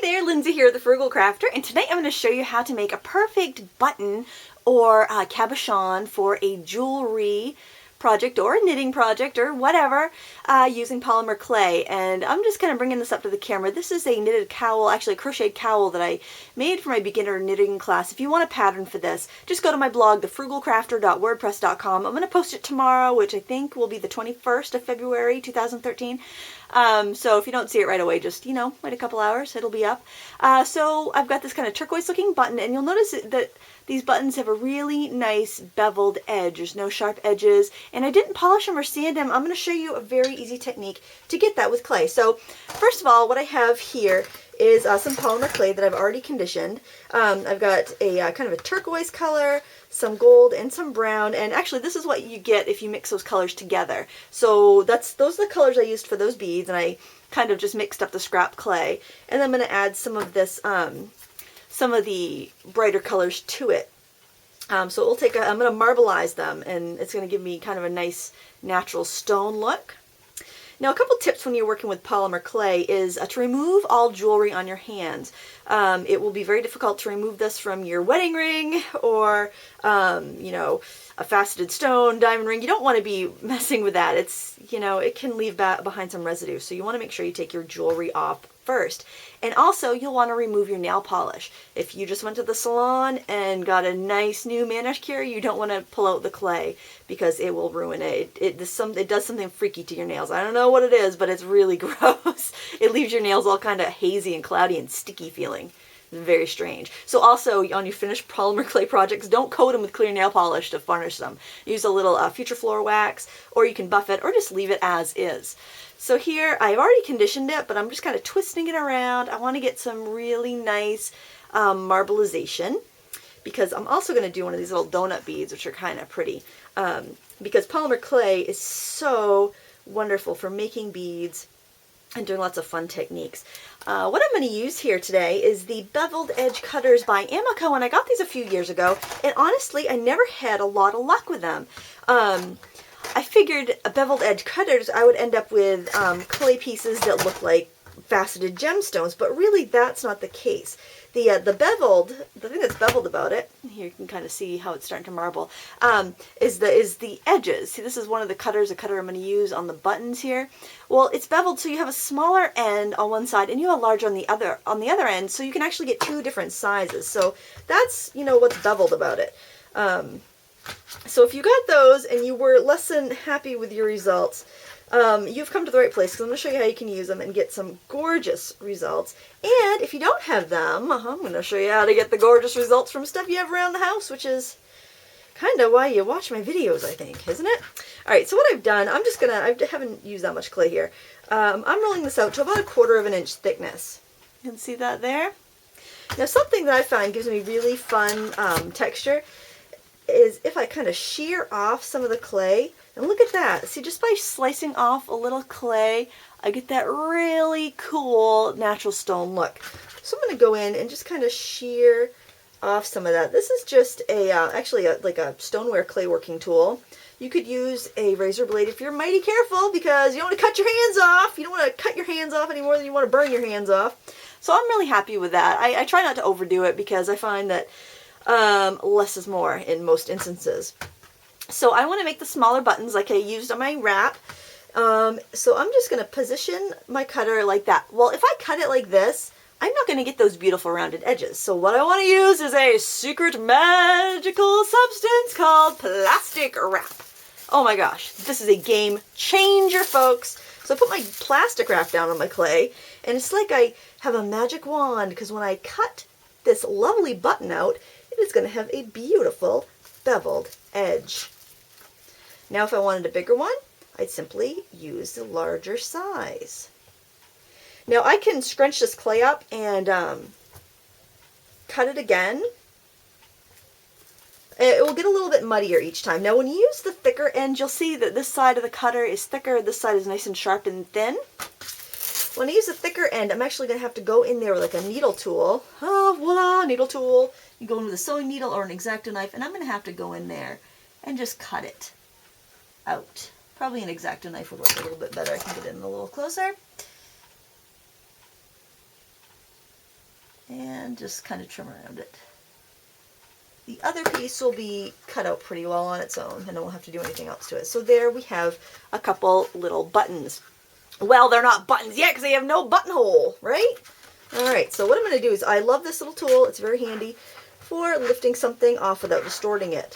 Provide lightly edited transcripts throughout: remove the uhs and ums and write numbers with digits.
there, Lindsay here, the Frugal Crafter, and today I'm going to show you how to make a perfect button or cabochon for a jewelry project or a knitting project or whatever using polymer clay. And I'm just kind of bringing this up to the camera. This is a knitted cowl, actually a crocheted cowl that I made for my beginner knitting class. If you want a pattern for this, just go to my blog, thefrugalcrafter.wordpress.com. I'm going to post it tomorrow, which I think will be the 21st of February 2013. So if you don't see it right away, just, wait a couple hours, it'll be up. So I've got this kind of turquoise looking button, and you'll notice that these buttons have a really nice beveled edge. There's no sharp edges, and I didn't polish them or sand them. I'm going to show you a very easy technique to get that with clay. So first of all, what I have here is some polymer clay that I've already conditioned. I've got a kind of a turquoise color, some gold, and some brown, and actually this is what you get if you mix those colors together. So those are the colors I used for those beads, and I kind of just mixed up the scrap clay, and then I'm going to add some of this, some of the brighter colors to it. So we'll take I'm going to marbleize them, and it's going to give me kind of a nice natural stone look. Now, a couple tips when you're working with polymer clay is to remove all jewelry on your hands. It will be very difficult to remove this from your wedding ring or, a faceted stone, diamond ring. You don't want to be messing with that. It's, it can leave behind some residue. So you want to make sure you take your jewelry off first. And also, you'll want to remove your nail polish. If you just went to the salon and got a nice new manicure, you don't want to pull out the clay because it will ruin it. It does something freaky to your nails. I don't know what it is, but it's really gross. It leaves your nails all kind of hazy and cloudy and sticky feeling. Very strange. So also, on your finished polymer clay projects, don't coat them with clear nail polish to varnish them. Use a little Future Floor wax, or you can buff it, or just leave it as is. So here, I've already conditioned it, but I'm just kind of twisting it around. I want to get some really nice marbleization, because I'm also going to do one of these little donut beads, which are kind of pretty, because polymer clay is so wonderful for making beads and doing lots of fun techniques. What I'm going to use here today is the beveled edge cutters by Amico, and I got these a few years ago, and honestly, I never had a lot of luck with them. I figured beveled edge cutters, I would end up with clay pieces that look like faceted gemstones, but really that's not the case. The thing that's beveled about it, here you can kind of see how it's starting to marble, is the edges. See, this is one of the cutters, a cutter I'm going to use on the buttons here. Well, it's beveled so you have a smaller end on one side and you have a larger on the other end, so you can actually get two different sizes. So that's, what's beveled about it. So if you got those and you were less than happy with your results, you've come to the right place, because I'm going to show you how you can use them and get some gorgeous results. And if you don't have them, I'm going to show you how to get the gorgeous results from stuff you have around the house, which is kind of why you watch my videos, I think, isn't it? Alright, so what I've done, I haven't used that much clay here. I'm rolling this out to about 1/4 of an inch thickness. You can see that there? Now, something that I find gives me really fun texture is if I kind of shear off some of the clay. And look at that. See, just by slicing off a little clay, I get that really cool natural stone look. So I'm going to go in and just kind of shear off some of that. This is just actually like a stoneware clay working tool. You could use a razor blade if you're mighty careful, because you don't want to cut your hands off. You don't want to cut your hands off any more than you want to burn your hands off. So I'm really happy with that. I try not to overdo it, because I find that less is more in most instances. So I want to make the smaller buttons like I used on my wrap. So I'm just going to position my cutter like that. Well, if I cut it like this, I'm not going to get those beautiful rounded edges. So what I want to use is a secret magical substance called plastic wrap. Oh my gosh, this is a game changer, folks. So I put my plastic wrap down on my clay, and it's like I have a magic wand, because when I cut this lovely button out, it is going to have a beautiful beveled edge. Now, if I wanted a bigger one, I'd simply use the larger size. Now, I can scrunch this clay up and cut it again. It will get a little bit muddier each time. Now, when you use the thicker end, you'll see that this side of the cutter is thicker, this side is nice and sharp and thin. When I use the thicker end, I'm actually going to have to go in there with like a needle tool. Oh, voila, needle tool. You go in with a sewing needle or an X-Acto knife, and I'm going to have to go in there and just cut it out. Probably an X-Acto knife would work a little bit better. I can get in a little closer. and just kind of trim around it. The other piece will be cut out pretty well on its own, and I won't have to do anything else to it. So there we have a couple little buttons. Well, they're not buttons yet because they have no buttonhole, right? All right, so what I'm going to do is, I love this little tool. It's very handy for lifting something off without distorting it.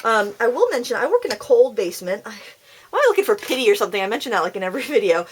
I will mention, I work in a cold basement. Why am I looking for pity or something? I mention that like in every video.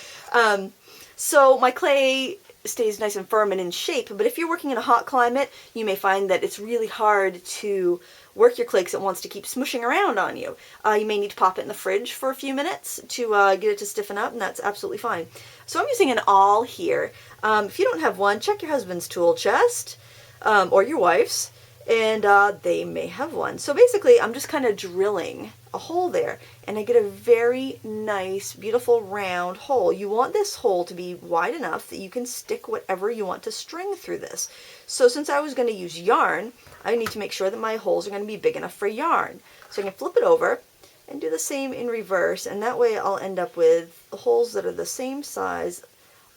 So my clay stays nice and firm and in shape, but if you're working in a hot climate, you may find that it's really hard to work your clay because it wants to keep smushing around on you. You may need to pop it in the fridge for a few minutes to get it to stiffen up, and that's absolutely fine. So I'm using an awl here. If you don't have one, check your husband's tool chest, or your wife's, and they may have one. So basically, I'm just kind of drilling a hole there, and I get a very nice, beautiful round hole. You want this hole to be wide enough that you can stick whatever you want to string through this. So since I was going to use yarn, I need to make sure that my holes are going to be big enough for yarn. So I can flip it over and do the same in reverse, and that way I'll end up with holes that are the same size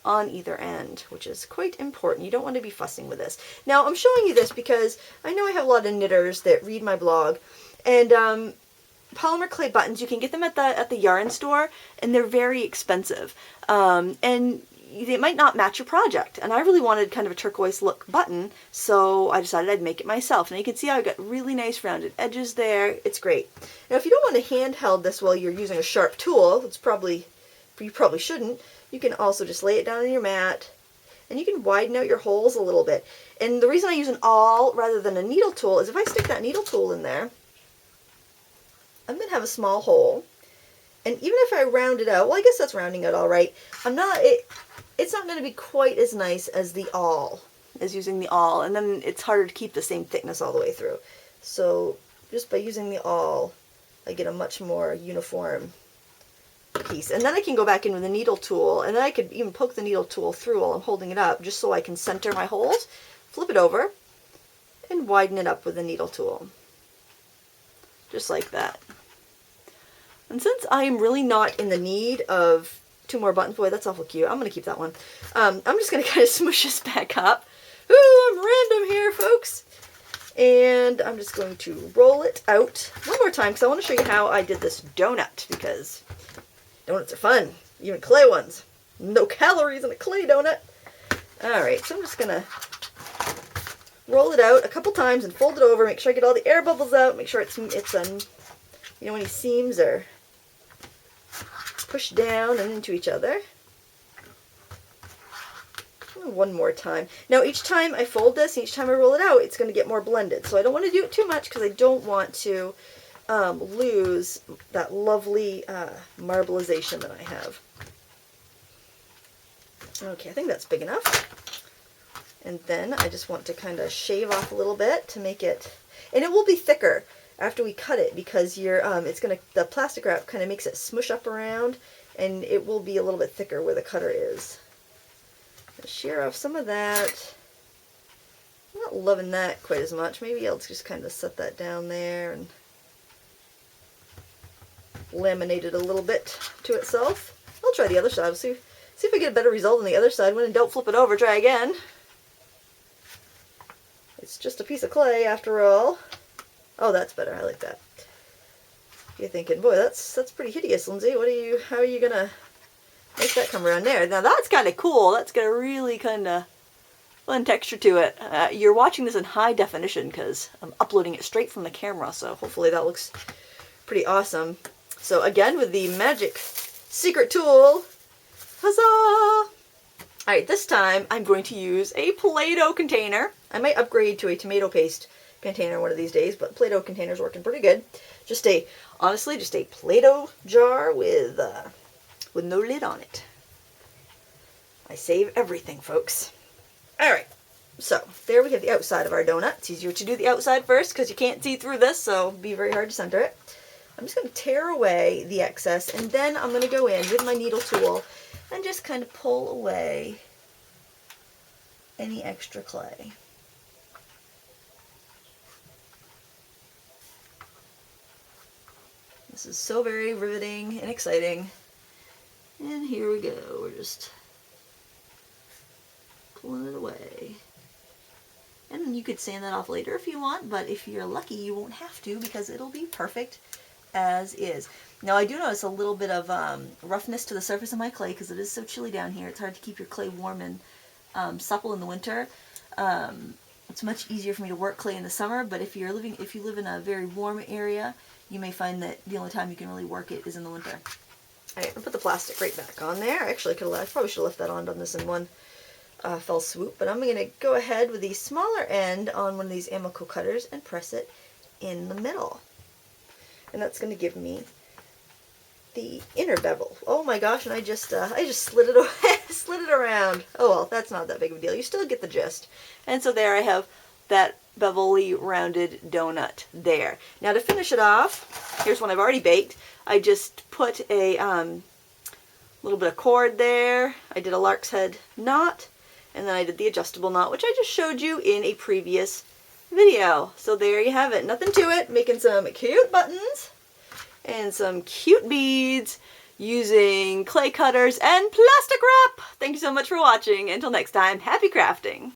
on either end, which is quite important. You don't want to be fussing with this. Now I'm showing you this because I know I have a lot of knitters that read my blog, and polymer clay buttons, you can get them at the yarn store, and they're very expensive, and they might not match your project. And I really wanted kind of a turquoise look button, so I decided I'd make it myself. And you can see how I got really nice rounded edges there. It's great. Now if you don't want to handheld this while you're using a sharp tool, you probably shouldn't, you can also just lay it down on your mat, and you can widen out your holes a little bit. And the reason I use an awl rather than a needle tool is if I stick that needle tool in there, I'm going to have a small hole, and even if I round it out, well, I guess that's rounding out all right, it's not going to be quite as nice as the awl, as using the awl, and then it's harder to keep the same thickness all the way through. So just by using the awl, I get a much more uniform piece. And then I can go back in with a needle tool, and then I could even poke the needle tool through while I'm holding it up, just so I can center my holes, flip it over, and widen it up with the needle tool. Just like that. And since I am really not in the need of 2 more buttons, boy, that's awful cute. I'm going to keep that one. I'm just going to kind of smush this back up. Ooh, I'm random here, folks. And I'm just going to roll it out one more time because I want to show you how I did this donut, because donuts are fun, even clay ones. No calories in a clay donut. Alright, so I'm just going to roll it out a couple times and fold it over, make sure I get all the air bubbles out, make sure it's any seams are pushed down and into each other. One more time. Now each time I fold this, each time I roll it out, it's going to get more blended. So I don't want to do it too much because I don't want to lose that lovely marbleization that I have. Okay, I think that's big enough. And then I just want to kind of shave off a little bit to make it, and it will be thicker after we cut it because the plastic wrap kind of makes it smush up around, and it will be a little bit thicker where the cutter is. Shear off some of that. I'm not loving that quite as much. Maybe I'll just kind of set that down there and laminate it a little bit to itself. I'll try the other side. See if I get a better result on the other side. When in doubt, flip it over, try again. It's just a piece of clay after all. Oh, that's better. I like that. You're thinking, boy, that's pretty hideous, Lindsay. How are you gonna make that come around there? Now that's kind of cool. That's got a really kind of fun texture to it. You're watching this in high definition because I'm uploading it straight from the camera, so hopefully that looks pretty awesome. So again, with the magic secret tool, huzzah! Alright, this time I'm going to use a Play-Doh container. I might upgrade to a tomato paste container one of these days, but Play-Doh container's working pretty good. Honestly, just a Play-Doh jar with no lid on it. I save everything, folks. Alright, so there we have the outside of our donut. It's easier to do the outside first because you can't see through this, so it'll be very hard to center it. I'm just going to tear away the excess, and then I'm going to go in with my needle tool and just kind of pull away any extra clay. This is so very riveting and exciting. And here we go. We're just pulling it away. and you could sand that off later if you want, but if you're lucky you won't have to because it'll be perfect as is. Now I do notice a little bit of roughness to the surface of my clay because it is so chilly down here. It's hard to keep your clay warm and supple in the winter. It's much easier for me to work clay in the summer, but if you live in a very warm area, you may find that the only time you can really work it is in the winter. Alright, I'll put the plastic right back on there. Actually, I probably should have left that on, done this in one fell swoop, but I'm going to go ahead with the smaller end on one of these Amaco cutters and press it in the middle. And that's going to give me the inner bevel. Oh my gosh, and I just slid it away, slid it around. Oh well, that's not that big of a deal. You still get the gist. And so there I have that bevelly rounded donut there. Now to finish it off, here's one I've already baked. I just put a little bit of cord there. I did a lark's head knot, and then I did the adjustable knot, which I just showed you in a previous video. So there you have it. Nothing to it. Making some cute buttons and some cute beads using clay cutters and plastic wrap. Thank you so much for watching. Until next time, happy crafting.